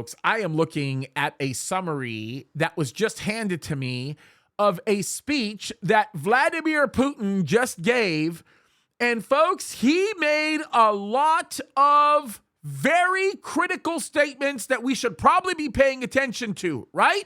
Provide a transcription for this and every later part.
Folks, I am looking at a summary that was just handed to me of a speech that Vladimir Putin just gave. And folks, he made a lot of very critical statements that we should probably be paying attention to, right?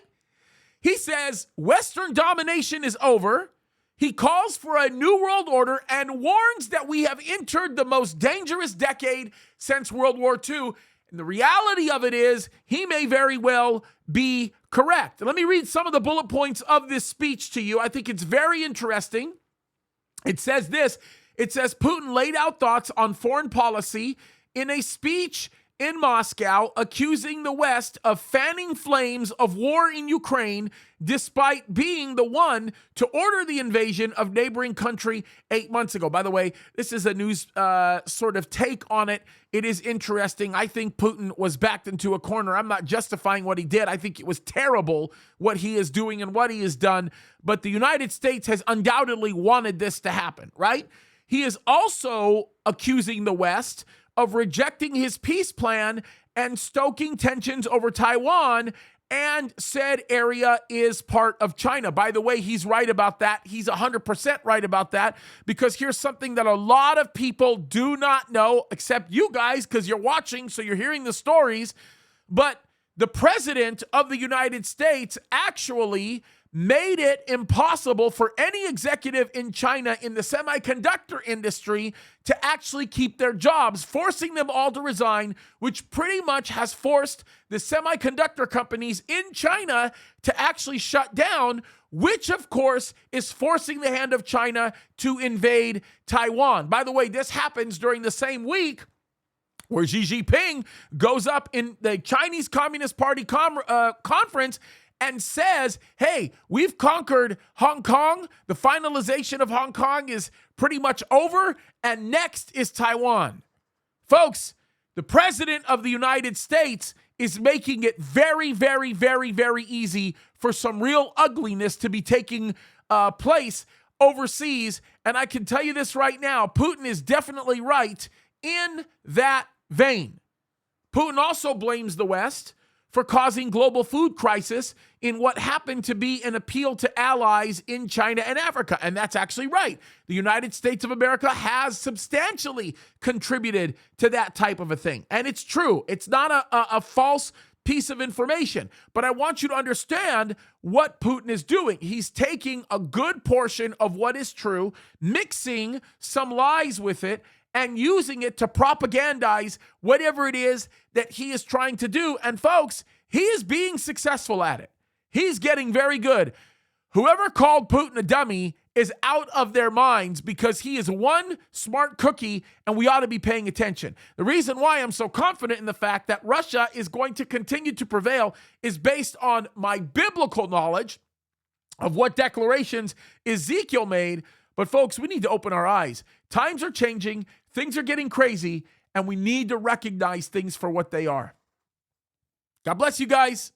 He says Western domination is over. He calls for a new world order and warns that we have entered the most dangerous decade since World War II. And the reality of it is he may very well be correct. Let me read some of the bullet points of this speech to you. I think it's very interesting. It says this. It says Putin laid out thoughts on foreign policy in a speech in Moscow, accusing the West of fanning flames of war in Ukraine, despite being the one to order the invasion of neighboring country 8 months ago. By the way, this is a news sort of take on it. It is interesting. I think Putin was backed into a corner. I'm not justifying what he did. I think it was terrible what he is doing and what he has done. But the United States has undoubtedly wanted this to happen, right? He is also accusing the West of rejecting his peace plan and stoking tensions over Taiwan, and said area is part of China. By the way, he's right about that. He's 100% right about that, because here's something that a lot of people do not know, except you guys, because you're watching, so you're hearing the stories. But the president of the United States actually made it impossible for any executive in China in the semiconductor industry to actually keep their jobs, forcing them all to resign, which pretty much has forced the semiconductor companies in China to actually shut down, which of course is forcing the hand of China to invade Taiwan. By the way, this happens during the same week where Xi Jinping goes up in the Chinese Communist Party conference and says, hey, we've conquered Hong Kong. The finalization of Hong Kong is pretty much over. And next is Taiwan. Folks, the president of the United States is making it very, very, very, very easy for some real ugliness to be taking place overseas. And I can tell you this right now, Putin is definitely right in that vein. Putin also blames the West for causing global food crisis in what happened to be an appeal to allies in China and Africa. And that's actually right. The United States of America has substantially contributed to that type of a thing. And it's true. It's not a false piece of information. But I want you to understand what Putin is doing. He's taking a good portion of what is true, mixing some lies with it, and using it to propagandize whatever it is that he is trying to do. And folks, he is being successful at it. He's getting very good. Whoever called Putin a dummy is out of their minds, because he is one smart cookie and we ought to be paying attention. The reason why I'm so confident in the fact that Russia is going to continue to prevail is based on my biblical knowledge of what declarations Ezekiel made. But folks, we need to open our eyes. Times are changing, things are getting crazy, and we need to recognize things for what they are. God bless you guys.